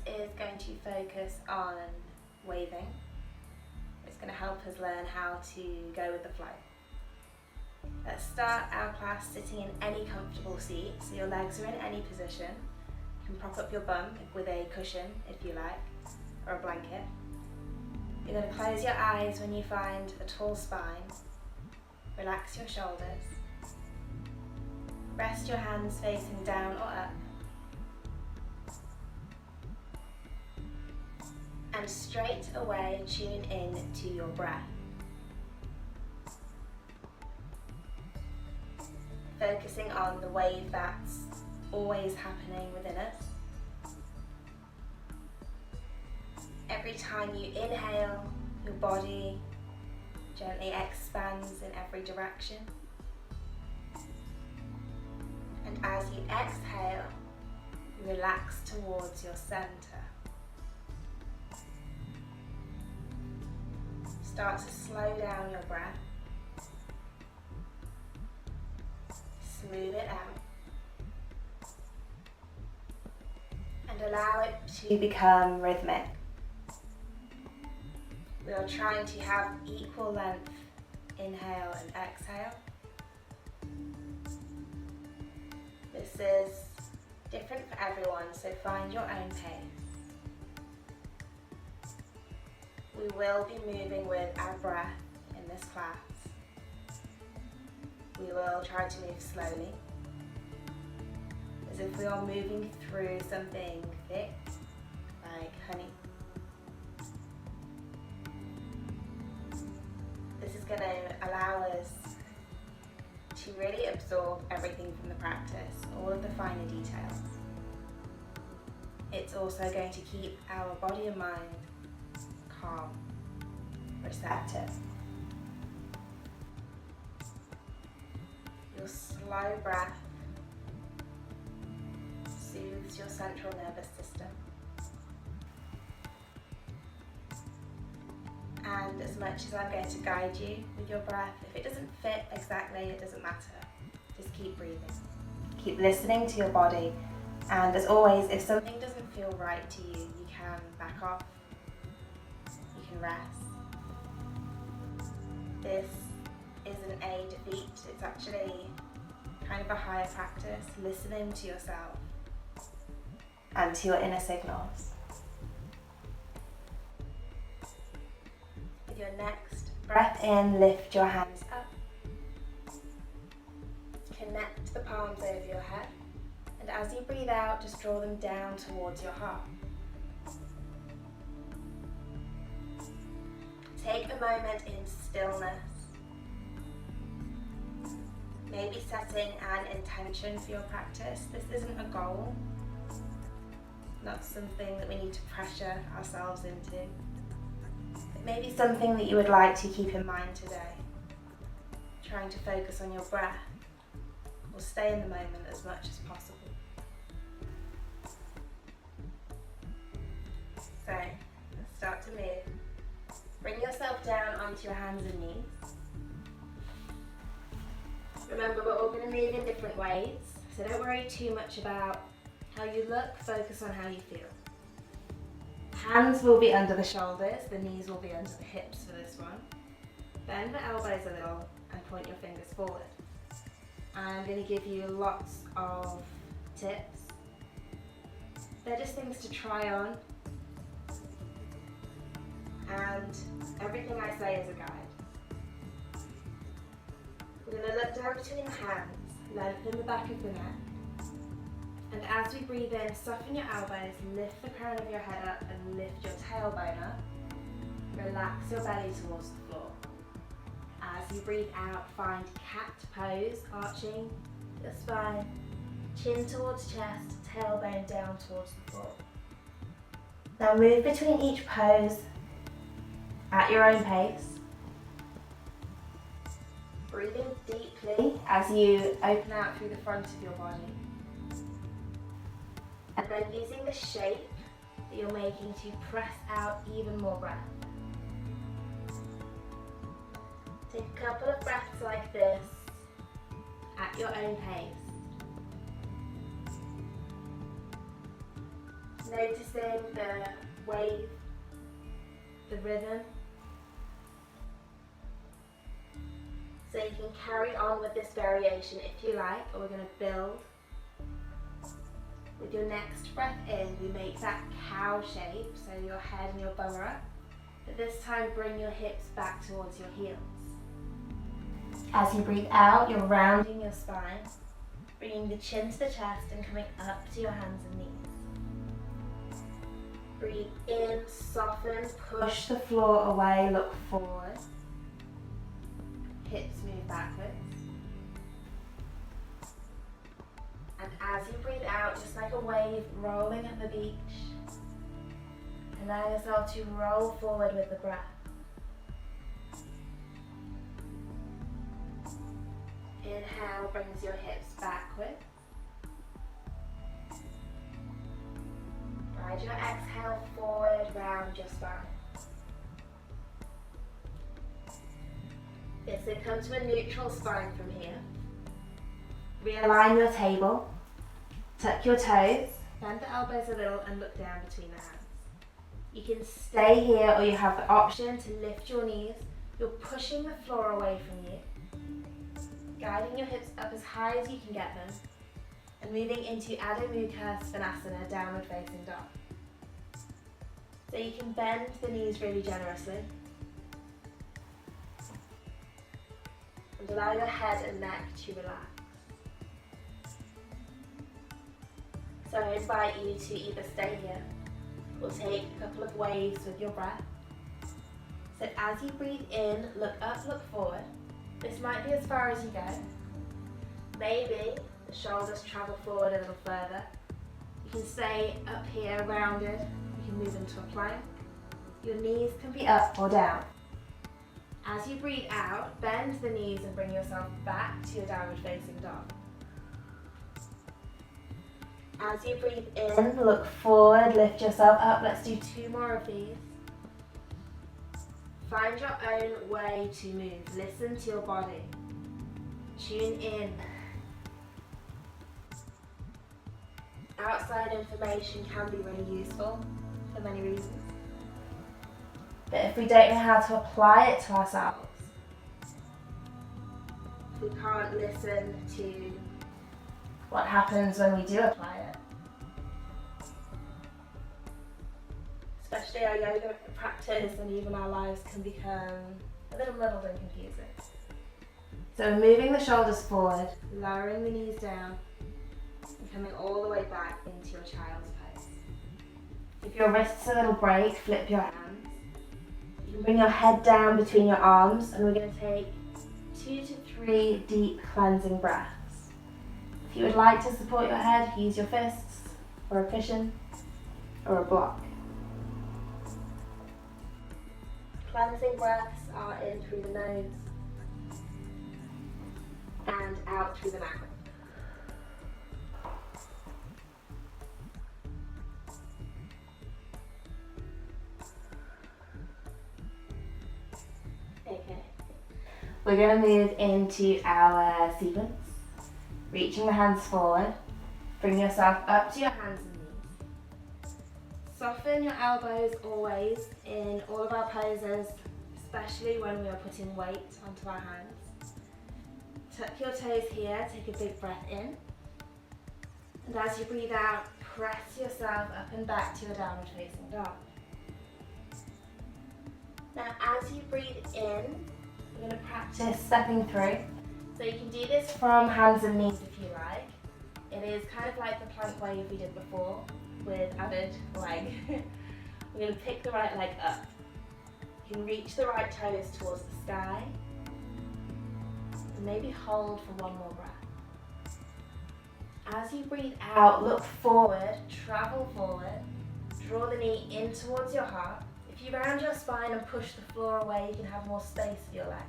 is going to focus on waving. It's going to help us learn how to go with the flow. Let's start our class sitting in any comfortable seat, so your legs are in any position. You can prop up your bum with a cushion if you like, or a blanket. You're going to close your eyes when you find a tall spine. Relax your shoulders. Rest your hands facing down or up. And straight away tune in to your breath. Focusing on the wave that's always happening within us. Every time you inhale, your body gently expands in every direction. And as you exhale, you relax towards your center. Start to slow down your breath. Smooth it out. And allow it to become rhythmic. We are trying to have equal length inhale and exhale. This is different for everyone, so find your own pace. We will be moving with our breath in this class. We will try to move slowly, as if we are moving through something thick, like honey. This is going to allow us to really absorb everything from the practice, all of the finer details. It's also going to keep our body and mind calm, receptive. Your slow breath soothes your central nervous system. And as much as I'm going to guide you with your breath, if it doesn't fit exactly, it doesn't matter. Just keep breathing. Keep listening to your body. And as always, if something doesn't feel right to you, you can back off. You can rest. This isn't a defeat. It's actually kind of a higher practice, listening to yourself and to your inner signals. With your next breath in, lift your hands up. Connect the palms over your head. And as you breathe out, just draw them down towards your heart. Take a moment in stillness. Maybe setting an intention for your practice. This isn't a goal. Not something that we need to pressure ourselves into. It may be something that you would like to keep in mind today. Trying to focus on your breath or stay in the moment as much as possible. So, let's start to move. Bring yourself down onto your hands and knees. Remember, we're all going to move in different ways, so don't worry too much about how you look, focus on how you feel. Hands will be under the shoulders, the knees will be under the hips for this one. Bend the elbows a little and point your fingers forward. I'm going to give you lots of tips. They're just things to try on, and everything I say is a guide. We're going to look down between the hands, lengthen the back of the neck. And as we breathe in, soften your elbows, lift the crown of your head up and lift your tailbone up. Relax your belly towards the floor. As you breathe out, find cat pose, arching your spine, chin towards chest, tailbone down towards the floor. Now move between each pose at your own pace. Breathing deeply as you open out through the front of your body. And then using the shape that you're making to press out even more breath. Take a couple of breaths like this at your own pace. noticing the wave, the rhythm. So you can carry on with this variation if you like, or we're going to build. With your next breath in, we make that cow shape, so your head and your bum are up. But this time, bring your hips back towards your heels. As you breathe out, you're rounding your spine, bringing the chin to the chest and coming up to your hands and knees. Breathe in, soften, push the floor away, look forward. Hips move backwards. And as you breathe out, just like a wave rolling at the beach, allow yourself to roll forward with the breath. Inhale brings your hips backward. Ride your exhale forward, round your spine. Yes, so come to a neutral spine from here. Realign your table. Tuck your toes. Bend the elbows a little and look down between the hands. You can stay here, or you have the option to lift your knees. You're pushing the floor away from you. Guiding your hips up as high as you can get them, and moving into Adho Mukha Svanasana, downward facing dog. So you can bend the knees really generously, and allow your head and neck to relax. So I invite you to either stay here or take a couple of waves with your breath. So as you breathe in, look up, look forward. This might be as far as you go. Maybe the shoulders travel forward a little further. You can stay up here, rounded. You can move into a plank. Your knees can be up or down. As you breathe out, bend the knees and bring yourself back to your downward facing dog. As you breathe in, look forward, lift yourself up. Let's do 2 more of these. Find your own way to move. Listen to your body. Tune in. Outside information can be really useful for many reasons. But if we don't know how to apply it to ourselves, if we can't listen to what happens when we do apply it, especially our yoga practice and even our lives, can become a little muddled and confusing. So moving the shoulders forward, lowering the knees down, and coming all the way back into your child's pose. If your wrists a little break, flip your hands. You can bring your head down between your arms, and we're going to take 2 to 3 deep cleansing breaths. If you would like to support your head, use your fists, or a cushion, or a block. Cleansing breaths are in through the nose and out through the mouth. Okay. We're going to move into our sequence. Reaching the hands forward. Bring yourself up to your hands and knees. Soften your elbows always in all of our poses, especially when we are putting weight onto our hands. Tuck your toes here, take a big breath in. And as you breathe out, press yourself up and back to your downward facing dog. Now as you breathe in, we're going to practice stepping through. So you can do this from hands and knees if you like. It is kind of like the plank wave we did before with added leg. We're going to pick the right leg up. You can reach the right toes towards the sky. And maybe hold for 1 more breath. As you breathe out, look forward, travel forward. Draw the knee in towards your heart. If you round your spine and push the floor away, you can have more space for your leg.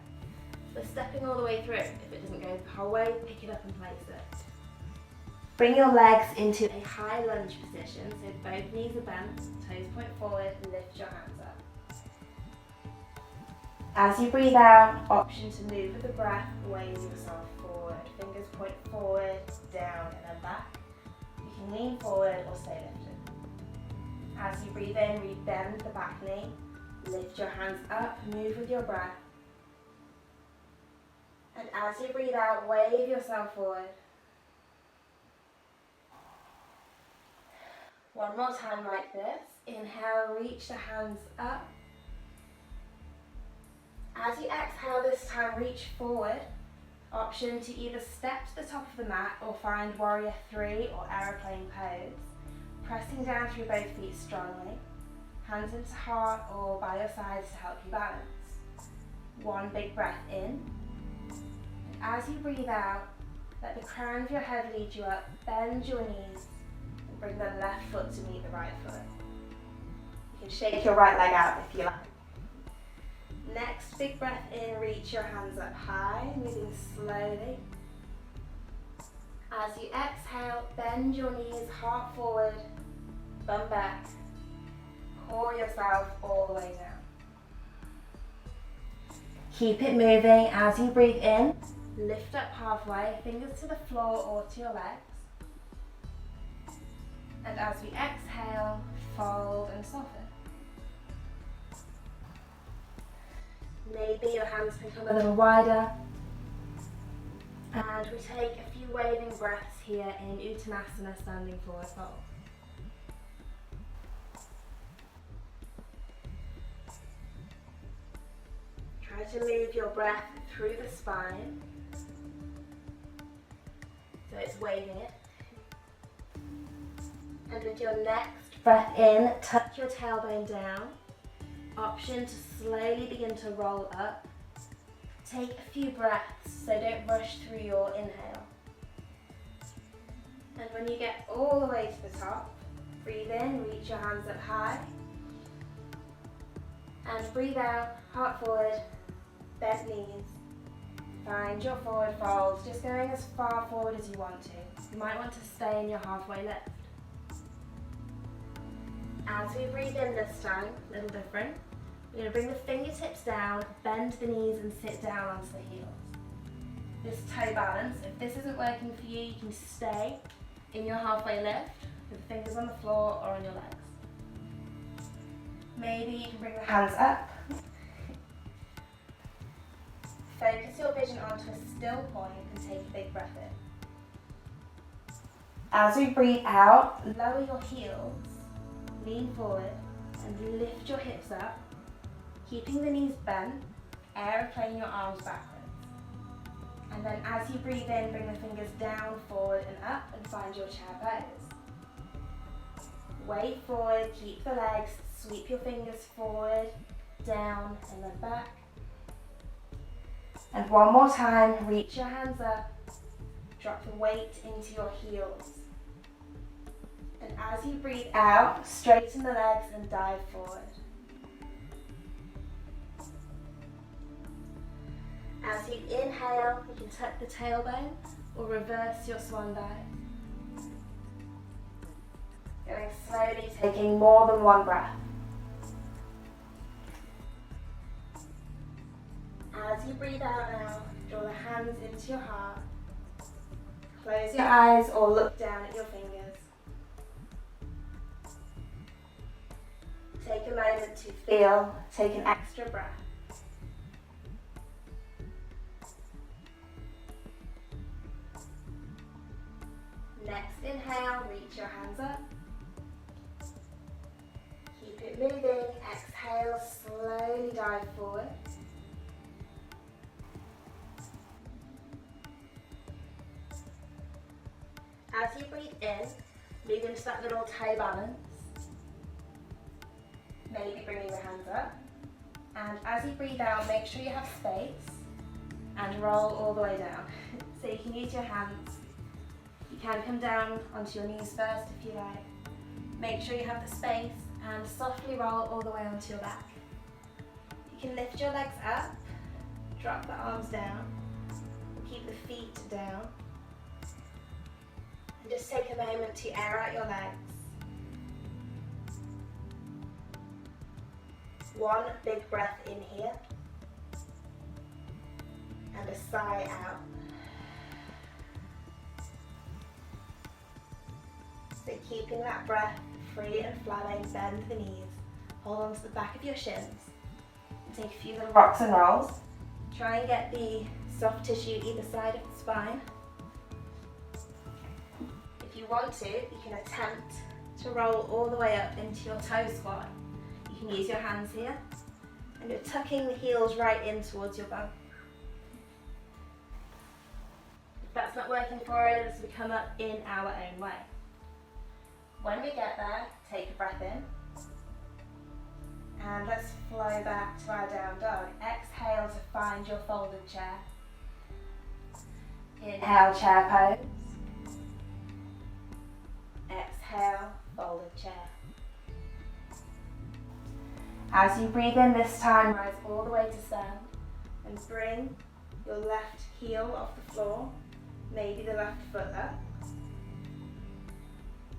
We're stepping all the way through. If it doesn't go the whole way, pick it up and place it. Bring your legs into a high lunge position, so both knees are bent, toes point forward, lift your hands up. As you breathe out, option to move with the breath, wave yourself forward. Fingers point forward, down and then back. You can lean forward or stay lifted. As you breathe in, rebend the back knee. Lift your hands up, move with your breath. And as you breathe out, wave yourself forward. One more time like this. Inhale, reach the hands up. As you exhale this time, reach forward. Option to either step to the top of the mat or find warrior 3 or aeroplane pose. Pressing down through both feet strongly. Hands into heart or by your sides to help you balance. One big breath in. And as you breathe out, let the crown of your head lead you up. Bend your knees and bring the left foot to meet the right foot. You can shake your right leg out if you like. Next, big breath in, reach your hands up high, moving slowly. As you exhale, bend your knees, heart forward, bum back. Core yourself all the way down. Keep it moving. As you breathe in, lift up halfway, fingers to the floor or to your legs. And as we exhale, fold and soften. Maybe your hands can come a little wider. And we take a few waving breaths here in Uttanasana, standing forward fold. Try to move your breath through the spine. So it's waving it. And with your next breath in, tuck your tailbone down. Option to slowly begin to roll up. Take a few breaths, so don't rush through your inhale. And when you get all the way to the top, breathe in, reach your hands up high. And breathe out, heart forward, bent knees. Find your forward fold, just going as far forward as you want to. You might want to stay in your halfway lift. As we breathe in this time, a little different, we're going to bring the fingertips down, bend the knees and sit down onto the heels. This toe balance, if this isn't working for you, you can stay in your halfway lift with the fingers on the floor or on your legs. Maybe you can bring the hands up. Focus your vision onto a still point and take a big breath in. As we breathe out, lower your heels. Lean forward and lift your hips up, keeping the knees bent, aeroplane your arms backwards. And then as you breathe in, bring the fingers down, forward and up and find your chair pose. Wave forward, keep the legs, sweep your fingers forward, down and then back. And one more time, reach your hands up, drop the weight into your heels. And as you breathe out, straighten the legs and dive forward. As you inhale, you can tuck the tailbone or reverse your swan dive. Going slowly, taking more than one breath. As you breathe out now, draw the hands into your heart. Close your eyes or look down at your fingers. Take a moment to feel, take an extra breath. Next inhale, reach your hands up. Keep it moving, exhale, slowly dive forward. As you breathe in, move into that little toe balance. Maybe bringing the hands up. And as you breathe out, make sure you have space and roll all the way down. So you can use your hands. You can come down onto your knees first if you like. Make sure you have the space and softly roll all the way onto your back. You can lift your legs up, drop the arms down, keep the feet down. And just take a moment to air out your legs. One big breath in here and a sigh out. So keeping that breath free and flowing, bend the knees, hold on to the back of your shins, and take a few little rocks and rolls. Try and get the soft tissue either side of the spine. If you want to, you can attempt to roll all the way up into your toe squat. You can use your hands here, and you're tucking the heels right in towards your bum. If that's not working for us, we come up in our own way. When we get there, take a breath in. And let's flow back to our down dog. Exhale to find your folded chair. Inhale, chair pose. Exhale, folded chair. As you breathe in this time, rise all the way to stand and bring your left heel off the floor, maybe the left foot up.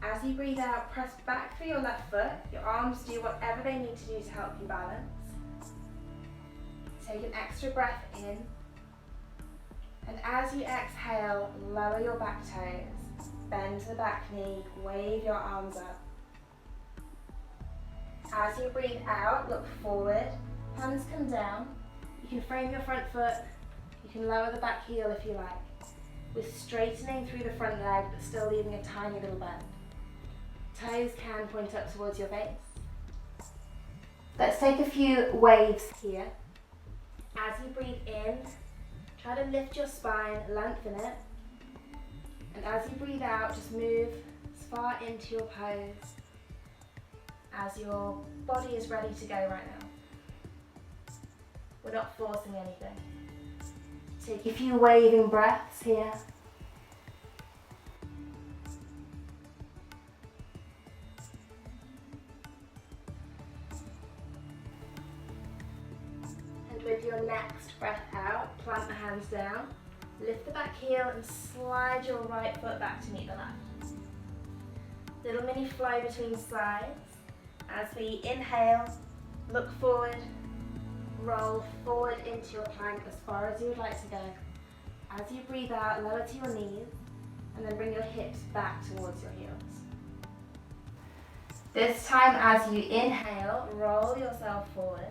As you breathe out, press back through your left foot. Your arms do whatever they need to do to help you balance. Take an extra breath in. And as you exhale, lower your back toes. Bend the back knee, wave your arms up. As you breathe out, look forward. Hands come down. You can frame your front foot. You can lower the back heel if you like. We're straightening through the front leg, but still leaving a tiny little bend. Toes can point up towards your face. Let's take a few waves here. As you breathe in, try to lift your spine, lengthen it. And as you breathe out, just move as far into your pose as your body is ready to go right now. We're not forcing anything. Take a few waving breaths here. With your next breath out, plant the hands down, lift the back heel and slide your right foot back to meet the left. Little mini flow between slides. As we inhale, look forward, roll forward into your plank as far as you would like to go. As you breathe out, lower to your knees and then bring your hips back towards your heels. This time as you inhale, roll yourself forward.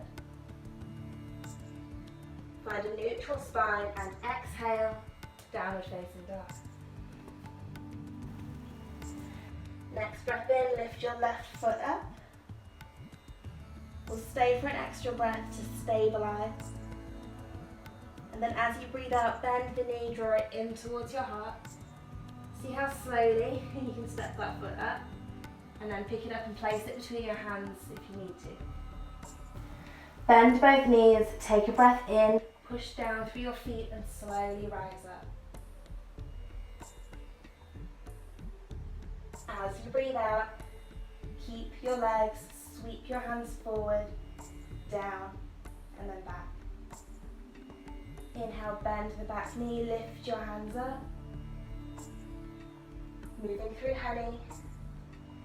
Find a neutral spine and exhale, downward facing dog. Next breath in, lift your left foot up. We'll stay for an extra breath to stabilize. And then as you breathe out, bend the knee, draw it in towards your heart. See how slowly you can step that foot up and then pick it up and place it between your hands if you need to. Bend both knees, take a breath in. Push down through your feet and slowly rise up. As you breathe out, keep your legs, sweep your hands forward, down, and then back. Inhale, bend the back knee, lift your hands up. Moving through honey.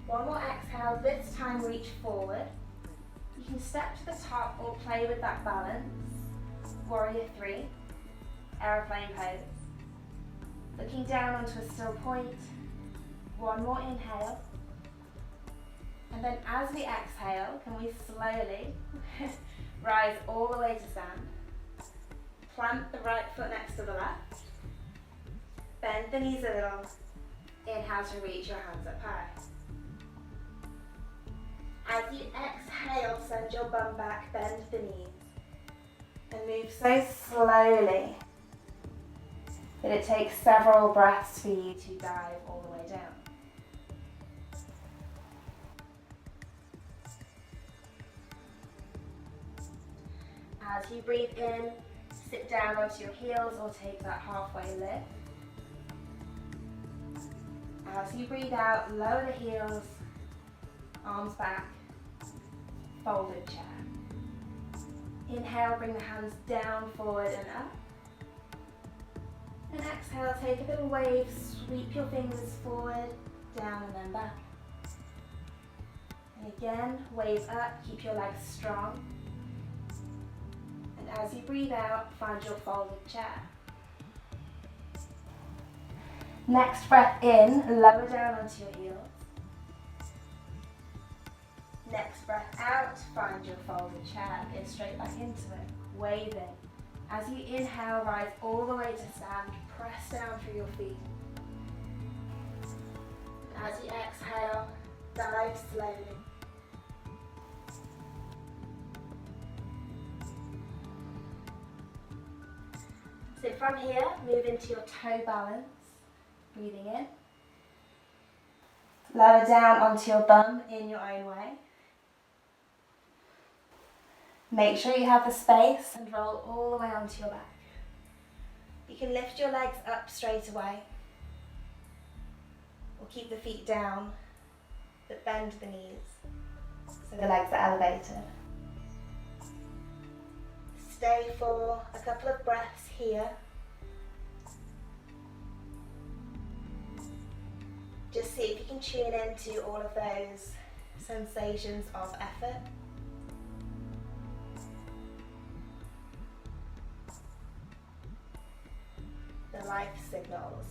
One more exhale, this time reach forward. You can step to the top or play with that balance. Warrior 3, aeroplane pose. Looking down onto a still point. One more inhale. And then as we exhale, can we slowly rise all the way to stand. Plant the right foot next to the left. Bend the knees a little. Inhale to reach your hands up high. As you exhale, send your bum back, bend the knees. And move so slowly that it takes several breaths for you to dive all the way down. As you breathe in, sit down onto your heels or take that halfway lift. As you breathe out, lower the heels, arms back, folded chair. Inhale, bring the hands down, forward and up. And exhale, take a little wave, sweep your fingers forward, down and then back. And again, wave up, keep your legs strong. And as you breathe out, find your folded chair. Next breath in, lower down onto your heels. Next breath out, find your folded chair, get straight back into it, waving. As you inhale, rise all the way to stand, press down through your feet. As you exhale, dive slowly. So from here, move into your toe balance, breathing in. Lower down onto your bum in your own way. Make sure you have the space and roll all the way onto your back. You can lift your legs up straight away, or keep the feet down, but bend the knees so the legs are elevated. Stay for a couple of breaths here. Just see if you can tune into all of those sensations of effort. The life signals.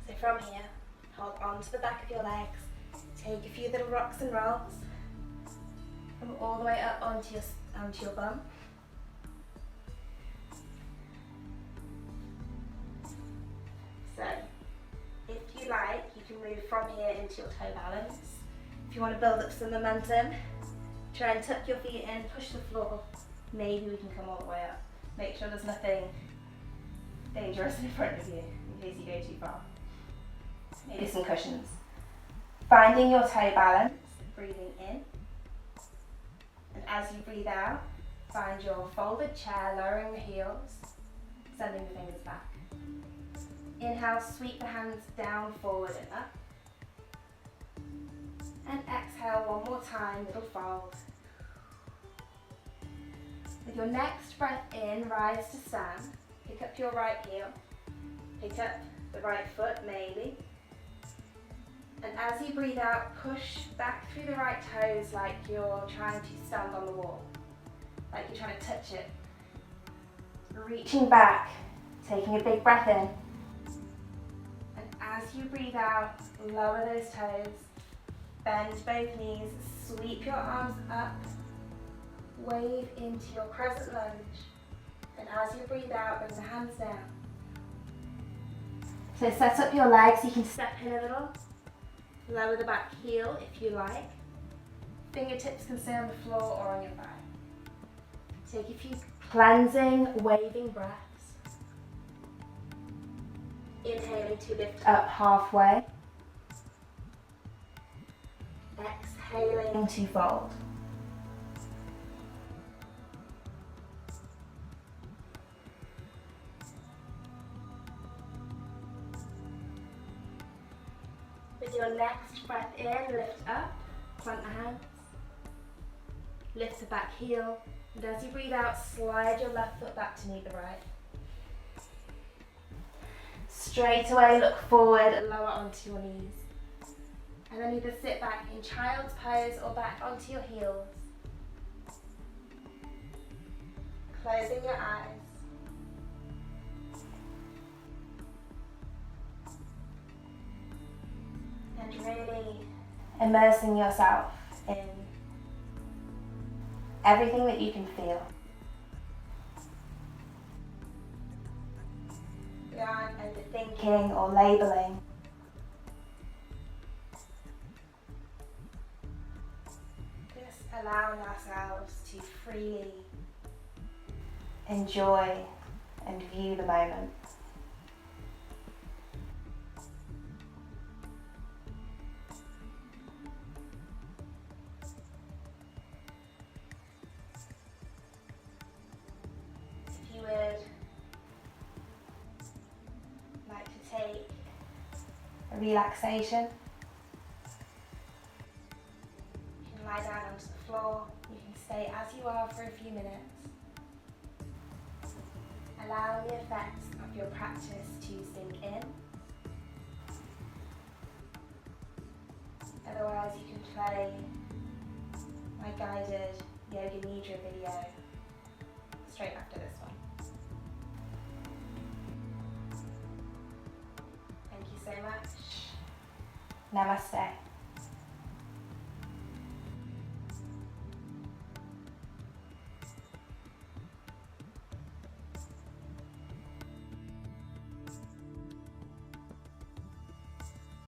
So from here, hold on to the back of your legs, take a few little rocks and rolls, come all the way up onto your bum. So, if you like, you can move from here into your toe balance. If you want to build up some momentum, try and tuck your feet in, push the floor. Maybe we can come all the way up. Make sure there's nothing dangerous in front of you in case you go too far. Maybe some cushions. Finding your toe balance, breathing in. And as you breathe out, find your folded chair, lowering the heels, sending the fingers back. Inhale, sweep the hands down, forward and up. And exhale one more time, little fold. With your next breath in, rise to stand. Pick up your right heel. Pick up the right foot, maybe. And as you breathe out, push back through the right toes like you're trying to stand on the wall. Like you're trying to touch it. Reaching back, taking a big breath in. And as you breathe out, lower those toes. Bend both knees, sweep your arms up. Wave into your crescent lunge, and as you breathe out, bring the hands down. So set up your legs, you can step in a little, lower the back heel if you like. Fingertips can stay on the floor or on your back. Take a few cleansing, waving breaths. Inhaling to lift up halfway. Exhaling to fold. With your next breath in, lift up, plant the hands, lift the back heel, and as you breathe out, slide your left foot back to meet the right. Straight away, look forward, lower onto your knees. And then either sit back in child's pose or back onto your heels. Closing your eyes. And really immersing yourself in everything that you can feel. We aren't overthinking or labeling. Just allowing ourselves to freely enjoy and view the moment. If you would like to take a relaxation, you can lie down onto the floor, you can stay as you are for a few minutes. Allow the effects of your practice to sink in. Otherwise you can play my guided Yoga Nidra video straight after this one. Thank you so much. Namaste.